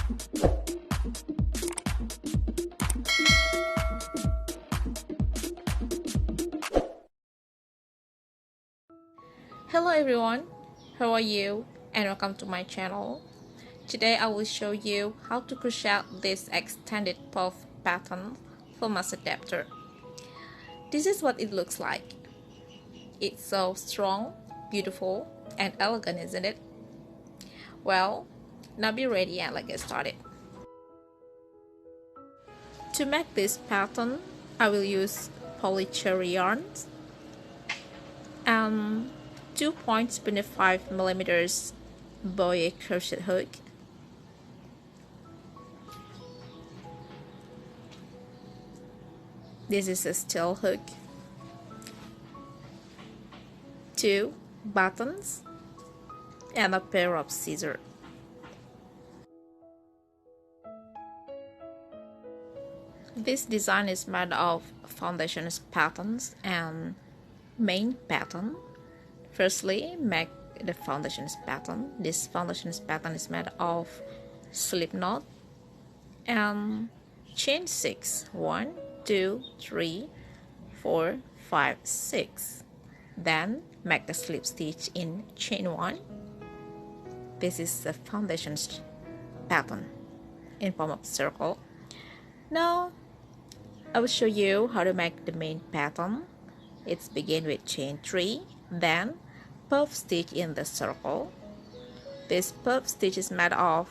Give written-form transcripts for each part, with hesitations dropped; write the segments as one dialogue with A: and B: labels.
A: Hello everyone, how are you and welcome to my channel. Today I will show you how to crochet this extended puff pattern for mass adapter. This is what it looks like. It's so strong, beautiful and elegant, isn't it? Well, now be ready and let's get started. To make this pattern, I will use polyester yarns and 2.25mm Boye crochet hook. This is a steel hook, 2 buttons, and a pair of scissors. This design is made of foundation patterns and main pattern. Firstly, make the foundation pattern. This foundation pattern is made of slip knot and chain 6. 1, 2, 3, 4, 5, 6. Then make the slip stitch in chain 1. This is the foundation pattern in form of circle. Now I will show you how to make the main pattern. It's begin with chain 3, then puff stitch in the circle. This puff stitch is made of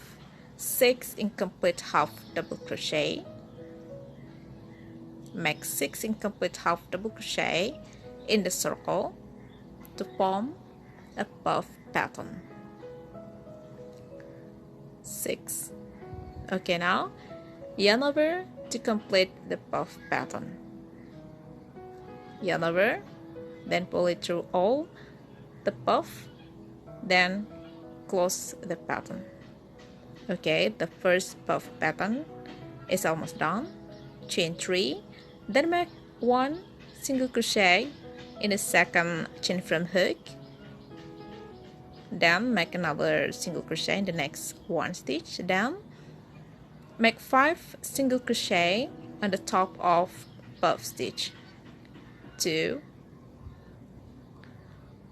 A: 6 incomplete half double crochet. Make 6 incomplete half double crochet in the circle to form a puff pattern. 6. Okay, now yarn over to complete the puff pattern. Yarn over, then pull it through all the puff, then close the pattern. Okay, the first puff pattern is almost done. Chain 3, then make 1 single crochet in the second chain frame hook, then make another single crochet in the next 1 stitch, then make 5 single crochet on the top of puff stitch. 2,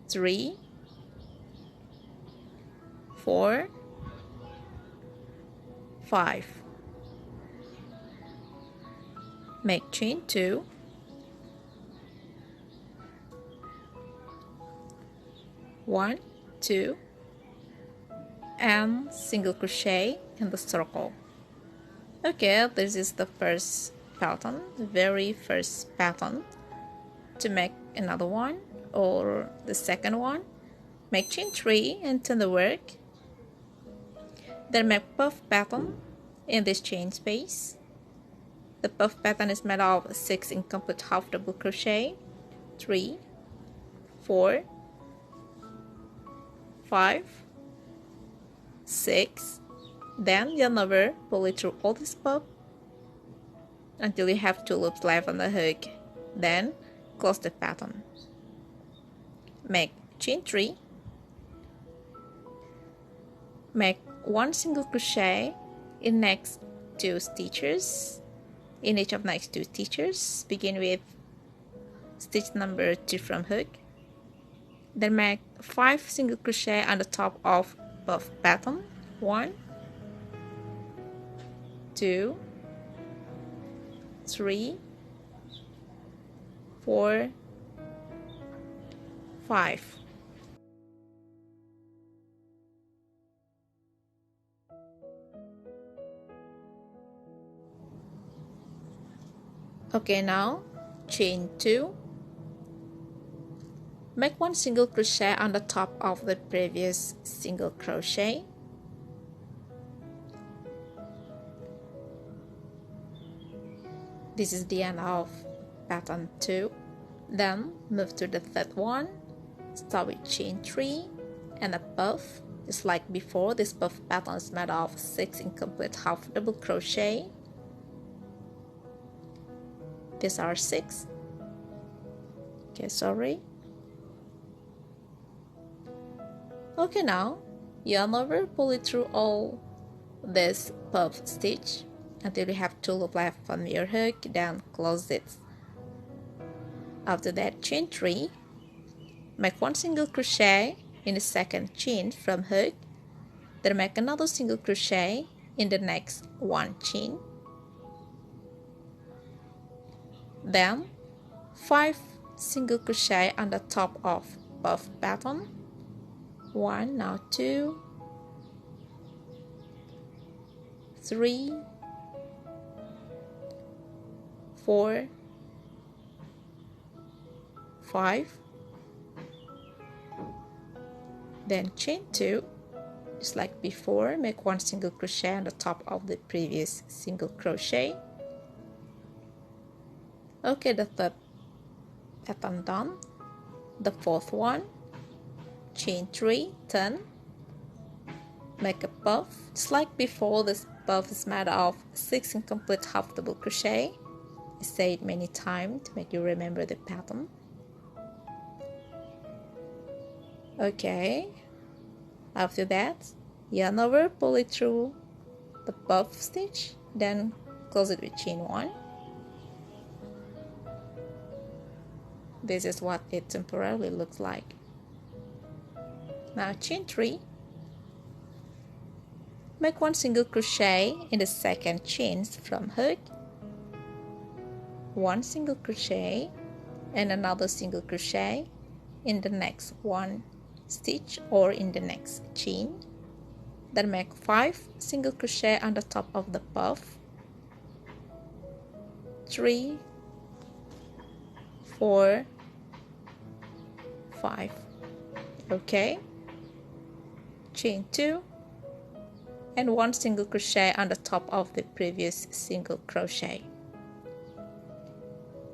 A: 3, 4, 5. Make chain 2, 1, 2, and single crochet in the circle. Okay, this is the first pattern, the very first pattern. To make another one or the second one, make chain 3 and turn the work. Then make puff pattern in this chain space. The puff pattern is made of 6 incomplete half double crochet, 3, 4, 5, 6. Then yarn over, pull it through all this puff until you have 2 loops left on the hook. Then close the pattern. Make chain 3. Make 1 single crochet in next 2 stitches. In each of next 2 stitches, begin with stitch number 2 from hook. Then make 5 single crochet on the top of puff pattern. 1, 2, 3, 4, 5. Okay, now chain 2. Make 1 single crochet on the top of the previous single crochet. This is the end of pattern 2. Then move to the third one. Start with chain 3 and a puff. Just like before, this puff pattern is made of 6 incomplete half double crochet. These are 6. Okay, sorry. Okay, now yarn over, pull it through all this puff stitch until you have 2 loops left on your hook, then close it. After that, chain 3, make 1 single crochet in the second chain from hook, then make another single crochet in the next 1 chain, then 5 single crochet on the top of puff pattern. 1, now 2, 3, 4, 5, then chain 2, just like before, make 1 single crochet on the top of the previous single crochet. Okay, the third pattern done. The fourth one, chain 3, turn, make a puff. Just like before, this puff is made of 6 incomplete half double crochet. I say it many times to make you remember the pattern. Okay, after that, yarn over, pull it through the puff stitch, then close it with chain 1. This is what it temporarily looks like. Now chain 3, make 1 single crochet in the second chain from hook, 1 single crochet and another single crochet in the next 1 stitch or in the next chain, then make 5 single crochet on the top of the puff, 3, 4, 5. Okay, chain 2 and 1 single crochet on the top of the previous single crochet.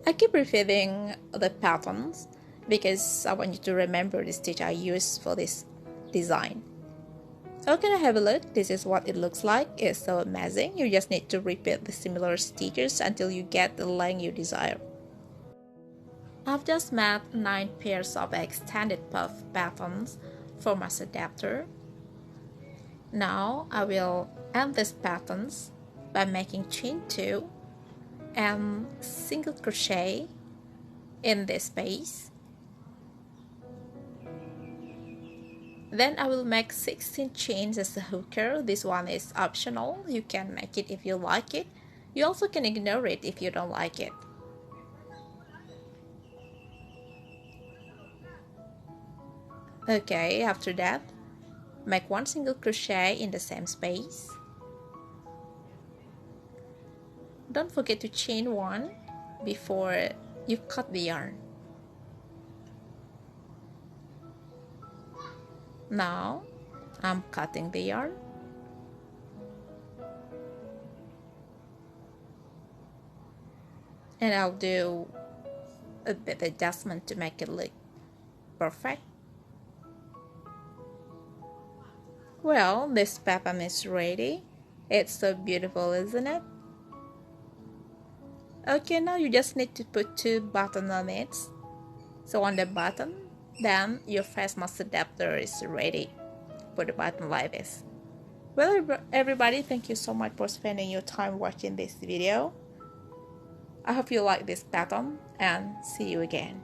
A: I keep repeating the patterns because I want you to remember the stitch I used for this design. Okay, now have a look. This is what it looks like. It's so amazing. You just need to repeat the similar stitches until you get the length you desire. I've just made 9 pairs of extended puff patterns for my adapter. Now I will end these patterns by making chain 2 and single crochet in this space. Then I will make 16 chains as a hooker. This one is optional. You can make it if you like it. You also can ignore it if you don't like it. Okay, after that, make 1 single crochet in the same space. Don't forget to chain 1 before you cut the yarn. Now I'm cutting the yarn. And I'll do a bit adjustment to make it look perfect. Well, this pattern is ready. It's so beautiful, isn't it? Okay, now you just need to put 2 buttons on it. So on the button, then your face mask adapter is ready for the button like this. Well, everybody, thank you so much for spending your time watching this video. I hope you like this pattern and see you again.